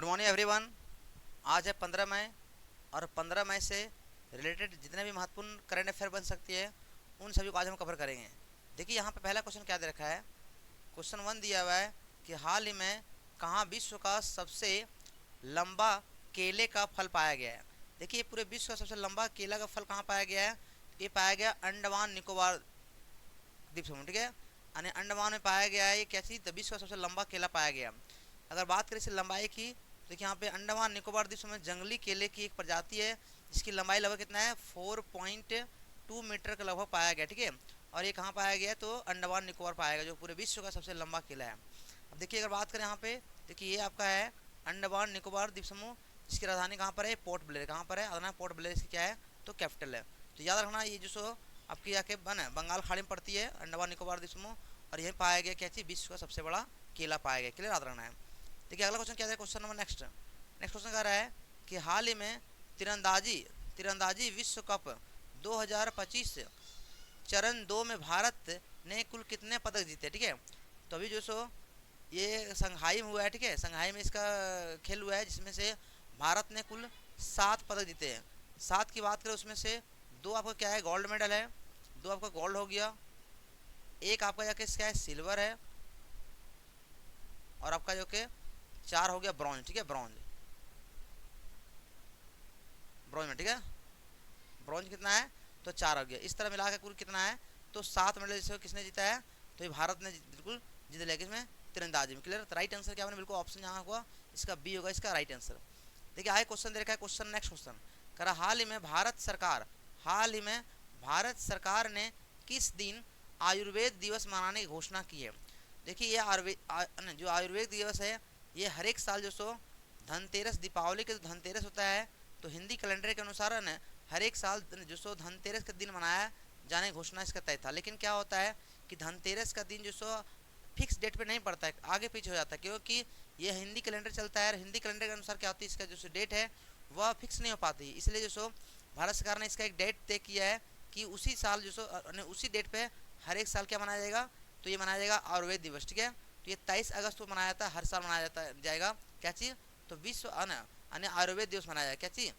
Good morning everyone. आज है 15 मई और 15 मई से रिलेटेड जितने भी महत्वपूर्ण करंट अफेयर बन सकती है उन सभी को आज हम कवर करेंगे। देखिए यहाँ पे पहला क्वेश्चन क्या दे रखा है। क्वेश्चन 1 दिया हुआ है कि हाल ही में कहाँ विश्व का सबसे लंबा केले का फल पाया गया है। देखिए पूरे विश्व का सबसे लंबा केला का फल कहाँ पाया गया है। ये पाया गया अंडमान निकोबार द्वीप समूह, ठीक है। यानी अंडमान में पाया गया है ये क्या चीज़, विश्व का सबसे लंबा केला पाया गया। अगर बात करें इस लंबाई की, देखिए यहाँ पे अंडमान निकोबार द्वीप समूह में जंगली केले की एक प्रजाति है जिसकी लंबाई लगभग कितना है 4.2 मीटर का लगभग पाया गया, ठीक है। और ये कहाँ पाया गया, तो अंडमान निकोबार पाया गया जो पूरे विश्व का सबसे लंबा केला है। अब देखिए अगर बात करें यहाँ पे, देखिए ये आपका है अंडमान निकोबार द्वीप समूह जिसकी राजधानी कहाँ पर है, पोर्ट ब्लेयर। कहाँ पर है, पोर्ट ब्लेयर इसकी क्या है, तो कैपिटल है। तो याद रखना ये जो सो आपकी आके बंगाल खाड़ी में पड़ती है अंडमान निकोबार द्वीप समूह, और यही पाया गया क्या चीज़, विश्व का सबसे बड़ा केला पाया गया। क्लियर याद रखना है। देखिए अगला क्वेश्चन क्या है, क्वेश्चन नंबर नेक्स्ट क्वेश्चन कह रहा है कि हाल ही में तीरंदाजी तीरंदाजी विश्व कप 2025 चरण 2 में भारत ने कुल कितने पदक जीते, ठीक है। तो अभी जो सो ये संघाई में हुआ है, ठीक है। संघाई में इसका खेल हुआ है जिसमें से भारत ने कुल 7 पदक जीते हैं। 7 की बात करें उसमें से 2 आपका क्या है, गोल्ड मेडल है, 2 आपका गोल्ड हो गया, एक आपका जाके क्या है सिल्वर है, और आपका जो कि 4 हो गया ब्रॉन्ज, ठीक है। ब्रॉन्ज में, ठीक है। ब्रॉन्ज कितना है, तो 4 हो गया। इस तरह मिला के कुल कितना है, तो 7 मेडल जिसको किसने जीता है, तो ये भारत ने बिल्कुल जीत लिया। किसमें, तीरंदाजी में। क्लियर। तो राइट आंसर क्या बने, बिल्कुल ऑप्शन यहाँ हुआ इसका बी होगा इसका राइट आंसर। देखिए आगे क्वेश्चन दे रखा है, क्वेश्चन नेक्स्ट क्वेश्चन करा हाल ही में भारत सरकार ने किस दिन आयुर्वेद दिवस मनाने की घोषणा की है। देखिए ये जो आयुर्वेद दिवस है ये हर एक साल जो सो धनतेरस, दीपावली के जो धनतेरस होता है, तो हिंदी कैलेंडर के अनुसार न हर एक साल जो सो धनतेरस के दिन मनाया जाने की घोषणा इसका तय था। लेकिन क्या होता है कि धनतेरस का दिन जो सो फिक्स डेट पे नहीं पड़ता है, आगे पीछे हो जाता है, क्योंकि ये हिंदी कैलेंडर चलता है और हिंदी कैलेंडर के अनुसार क्या होती है इसका जो डेट है वह फिक्स नहीं हो पाती। इसलिए जो सो भारत सरकार ने इसका एक डेट तय किया है कि उसी साल जो सो उसी डेट पे हर एक साल क्या मनाया जाएगा, तो ये मनाया जाएगा आयुर्वेद दिवस, ठीक है। तो ये 23 अगस्त को मनाया जाता है, हर साल मनाया जाएगा क्या चीज़, तो विश्व आयुर्वेद दिवस मनाया जाएगा क्या चीज़,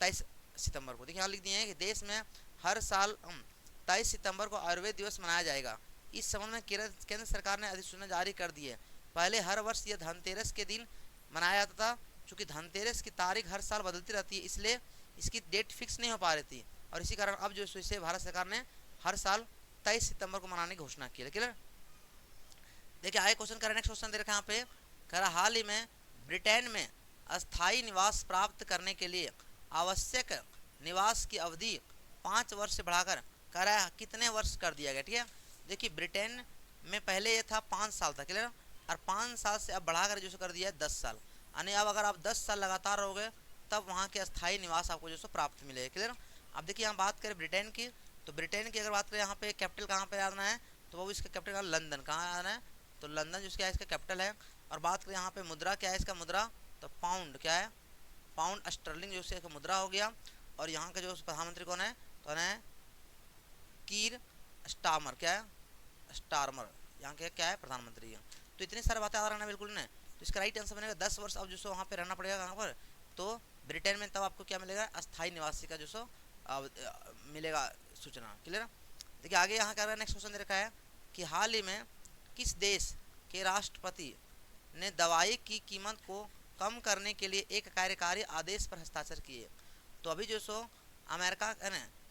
23 सितंबर को। देखिए यहाँ लिख दिए हैं कि देश में हर साल 23 सितंबर को आयुर्वेद दिवस मनाया जाएगा। इस संबंध में केंद्र सरकार ने अधिसूचना जारी कर दी है। पहले हर वर्ष यह धनतेरस के दिन मनाया जाता था। चूँकि धनतेरस की तारीख हर साल बदलती रहती है इसलिए इसकी डेट फिक्स नहीं हो पा रही थी, और इसी कारण अब जो इसे भारत सरकार ने हर साल 23 सितंबर को मनाने की घोषणा की है। क्लियर। देखिए आगे क्वेश्चन करें, नेक्स्ट क्वेश्चन दे रखा है यहाँ पे, कह हाल ही में ब्रिटेन में अस्थायी निवास प्राप्त करने के लिए आवश्यक निवास की अवधि 5 वर्ष से बढ़ाकर कह रहा है कितने वर्ष कर दिया गया, ठीक है। देखिए ब्रिटेन में पहले ये था 5 साल था, क्लियर, और 5 साल से अब बढ़ाकर जो कर दिया है 10 साल। यानी अब अगर आप 10 साल लगातार रहोगे तब वहाँ के अस्थायी निवास आपको जो प्राप्त मिलेगा। क्लियर। अब देखिए यहाँ बात करें ब्रिटेन की, तो ब्रिटेन की अगर बात करें यहाँ पे कैपिटल कहाँ पे आना है, तो वो इसका कैपिटल लंदन। कहाँ आना है, तो लंदन जो क्या है इसका कैपिटल है। और बात करें यहाँ पे मुद्रा क्या है इसका मुद्रा, तो पाउंड क्या है, पाउंड स्टर्लिंग जो इसका मुद्रा हो गया। और यहाँ का जो प्रधानमंत्री कौन है, तो है कीर स्टारमर, क्या है स्टारमर, यहाँ के क्या है प्रधानमंत्री है। तो इतनी सारी बातें याद रहना बिल्कुल नहीं। तो इसका राइट आंसर बनेगा 10 वर्ष अब जो सो वहाँ पे रहना पड़ेगा कहाँ पर, तो ब्रिटेन में। तब आपको क्या मिलेगा, अस्थायी निवासी का जो सो मिलेगा सूचना। क्लियर। देखिए आगे यहाँ क्या नेक्स्ट क्वेश्चन दे रखा है कि हाल ही में किस देश के राष्ट्रपति ने दवाई की कीमत को कम करने के लिए एक कार्यकारी आदेश पर हस्ताक्षर किए। तो अभी जो सो अमेरिका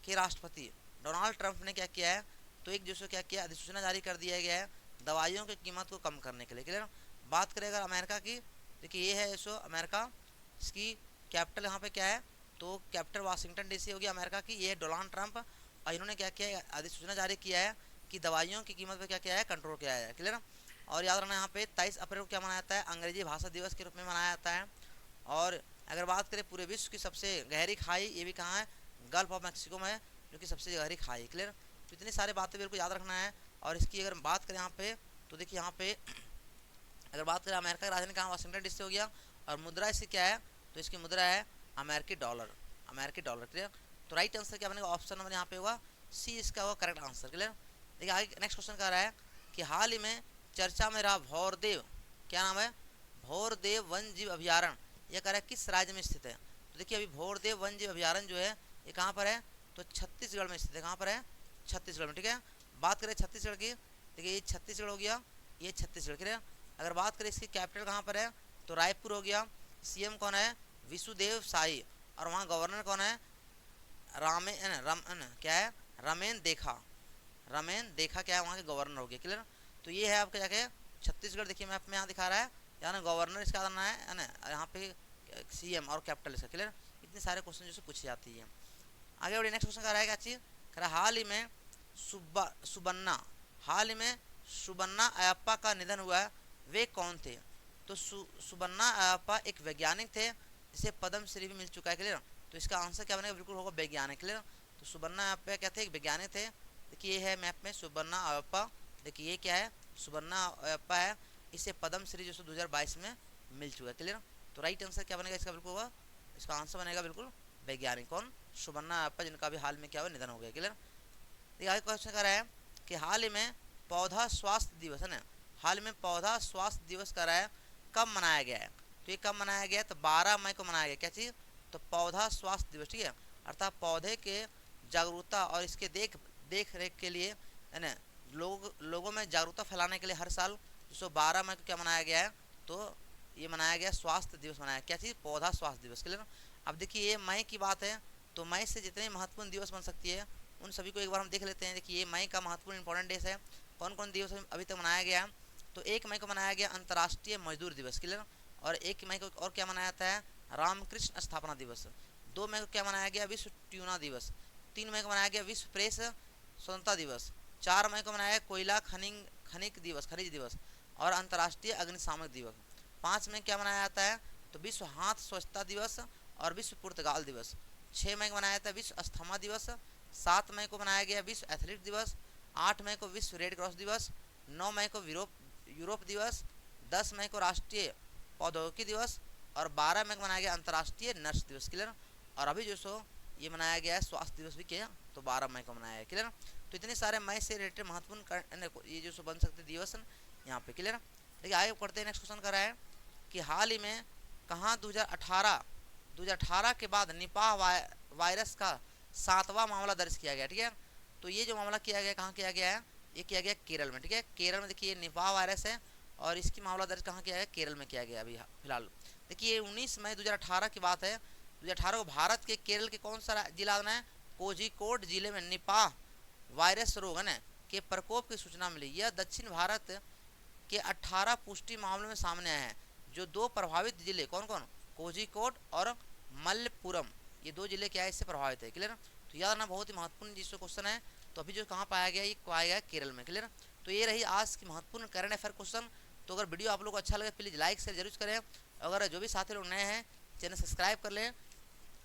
के राष्ट्रपति डोनाल्ड ट्रंप ने क्या किया है, तो एक जो सो क्या किया, अधिसूचना जारी कर दिया गया है दवाइयों की कीमत को कम करने के लिए। क्लियर। बात करें अगर अमेरिका की, देखिए ये है सो अमेरिका, इसकी कैपिटल यहाँ पे क्या है, तो कैपिटल वाशिंगटन डीसी हो गया अमेरिका की। ये है डोनाल्ड ट्रंप, और इन्होंने क्या किया है, अधिसूचना जारी किया है कि दवाइयों की कीमत पर क्या किया है, कंट्रोल किया है। क्लियर। और याद रखना यहाँ पे 23 अप्रैल को क्या मनाया जाता है, अंग्रेजी भाषा दिवस के रूप में मनाया जाता है। और अगर बात करें पूरे विश्व की सबसे गहरी खाई, ये भी कहाँ है, गल्फ ऑफ मैक्सिको में है, जो कि सबसे गहरी खाई। क्लियर। तो इतनी सारी बातें बिल्कुल याद रखना है। और इसकी अगर बात करें यहाँ पे, तो देखिए यहाँ पे अगर बात करें अमेरिका की राजधानी कहाँ, वाशिंगटन डीसी हो गया। और मुद्रा इसकी क्या है, तो इसकी मुद्रा है अमेरिकी डॉलर, अमेरिकी डॉलर। क्लियर। तो राइट आंसर क्या बनेगा, ऑप्शन नंबर यहाँ पे होगा सी, इसका होगा करेक्ट आंसर। क्लियर। देखिए आगे नेक्स्ट क्वेश्चन कह रहा है कि हाल ही में चर्चा में रहा भौरदेव, क्या नाम है, भौरदेव वन्य जीव अभयारण्य यह कह रहा है किस राज्य में स्थित है। तो देखिए अभी भोरदेव वन्य अभयारण्य जो है ये कहाँ पर है, तो छत्तीसगढ़ में स्थित है। कहाँ पर है, छत्तीसगढ़ में, ठीक है। बात करें छत्तीसगढ़ की, देखिए ये छत्तीसगढ़ हो गया, ये छत्तीसगढ़, ठीक है। अगर बात करें इसकी कैपिटल कहाँ पर है, तो रायपुर हो गया। सीएम कौन है, विशुदेव साई, और वहाँ गवर्नर कौन है, क्या है, रमेन देखा, रमेन देखा क्या है वहाँ के गवर्नर हो गया, क्लियर। तो ये है आपका जाके छत्तीसगढ़, देखिए मैप में यहाँ दिखा रहा है, यहाँ गवर्नर इसका करना है ना, यहाँ पे सीएम और कैपिटल इसका, क्लियर। इतने सारे क्वेश्चन जो पूछी जाती है। आगे बढ़िए, नेक्स्ट क्वेश्चन कह रहा है क्या चीज़, कह रहा हाल ही में सुबन्ना, हाल ही में सुबन्ना अयप्पा का निधन हुआ है, वे कौन थे। तो सुबन्ना अयप्पा एक वैज्ञानिक थे, जिसे पद्मश्री भी मिल चुका है, क्लियर। तो इसका आंसर क्या बनेगा, बिल्कुल होगा वैज्ञानिक, क्लियर। तो सुबन्ना अयप्पा क्या थे, एक वैज्ञानिक थे। देखिए ये है मैप में सुबन्ना अयप्पा, देखिए ये क्या है, सुबन्ना अयप्पा है, इसे पद्मश्री जो 2022 में मिल चुका है, क्लियर। तो राइट आंसर क्या बनेगा इसका, बिल्कुल होगा, इसका आंसर बनेगा बिल्कुल वैज्ञानिक, कौन, सुबन्ना अयप्पा, जिनका भी हाल में क्या हुआ, निधन हो गया, क्लियर। देखिए आगे क्वेश्चन कर रहा है कि हाल ही में पौधा स्वास्थ्य दिवस है ना, हाल में पौधा स्वास्थ्य दिवस कर रहा है, कब मनाया गया है। तो ये कब मनाया गया है, तो 12 मई को मनाया गया, क्या चीज़, तो पौधा स्वास्थ्य दिवस, ठीक है। अर्थात पौधे के जागरूकता और इसके देख रेख के लिए है ना, लोगों में जागरूकता फैलाने के लिए हर साल 12 मई को क्या मनाया गया है, तो ये मनाया गया स्वास्थ्य दिवस मनाया, क्या चीज़, पौधा स्वास्थ्य दिवस, क्लियर। अब देखिए ये मई की बात है, तो मई से जितने महत्वपूर्ण दिवस बन सकती है उन सभी को एक बार हम देख लेते हैं। देखिए ये मई का महत्वपूर्ण इंपॉर्टेंट डेज है, कौन कौन दिवस अभी तक मनाया गया। तो 1 मई को मनाया गया अंतर्राष्ट्रीय मजदूर दिवस, क्लियर। और 1 मई को और क्या मनाया जाता है, रामकृष्ण स्थापना दिवस। 2 मई को क्या मनाया गया, विश्व ट्यूना दिवस। 3 मई को मनाया गया विश्व प्रेस स्वतंत्रता दिवस। 4 मई को मनाया गया कोयला खनिज दिवस और अंतर्राष्ट्रीय अग्निशामक दिवस। 5 मई क्या मनाया जाता है, तो विश्व हाथ स्वच्छता दिवस और विश्व पुर्तगाल दिवस। 6 मई को मनाया जाता है विश्व अस्थमा दिवस। 7 मई को मनाया गया विश्व एथलीट दिवस। 8 मई को विश्व रेड क्रॉस दिवस। 9 मई को यूरोप दिवस। 10 मई को राष्ट्रीय प्रौद्योगिकी दिवस और 12 मई को मनाया गया अंतर्राष्ट्रीय नर्स दिवस, क्लियर। और अभी जो सो ये मनाया गया है स्वास्थ्य दिवस भी किया, तो 12 मई को मनाया है, क्लियर। तो इतने सारे मई से रिलेटेड महत्वपूर्ण ये जो सो बन सकते दिवस यहाँ पे, क्लियर। देखिए आगे पढ़ते हैं, नेक्स्ट क्वेश्चन कर रहा है कि हाल ही में कहाँ 2018 के बाद निपाह वायरस का 7वां मामला दर्ज किया गया, ठीक है। तो ये जो मामला किया गया कहाँ किया गया है, ये किया गया केरल में, ठीक है। केरल में देखिए निपाह वायरस है और इसकी मामला दर्ज कहाँ किया गया, केरल में किया गया अभी फिलहाल। देखिए 19 मई 2018 की बात है। 2018 को भारत के केरल के कौन सा जिला आना है, कोझिकोड जिले में निपाह वायरस रोग है ना के प्रकोप की सूचना मिली। यह दक्षिण भारत के 18 पुष्टि मामलों में सामने आए हैं, जो 2 प्रभावित जिले कौन कौन, कोझिकोड और मल्लपुरम, ये 2 जिले क्या है इससे प्रभावित है, क्लियर। तो याद रखना बहुत ही महत्वपूर्ण जिसको क्वेश्चन है। तो अभी जो कहाँ पाया गया, ये पाया गया केरल में, क्लियर। तो ये रही आज की महत्वपूर्ण करंट अफेयर क्वेश्चन। तो अगर वीडियो आप लोग को अच्छा लगे प्लीज़ लाइक शेयर जरूर करें। अगर जो भी साथी लोग नए हैं चैनल सब्सक्राइब कर लें।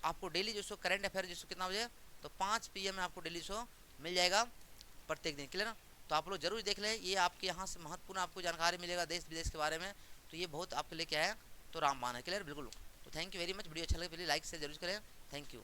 आपको डेली जो सो करंट अफेयर जो कितना बजे, तो 5 PM में आपको डेली शो मिल जाएगा प्रत्येक दिन, क्लियर। तो आप लोग जरूर देख लें, ये आपके यहाँ से महत्वपूर्ण आपको जानकारी मिलेगा देश विदेश के बारे में। तो ये बहुत आपके लिए क्या है, तो रामबाण है, क्लियर, बिल्कुल। तो thank you very much. Video अच्छा लगे प्लीज़ लाइक शेयर जरूर करें। Thank you.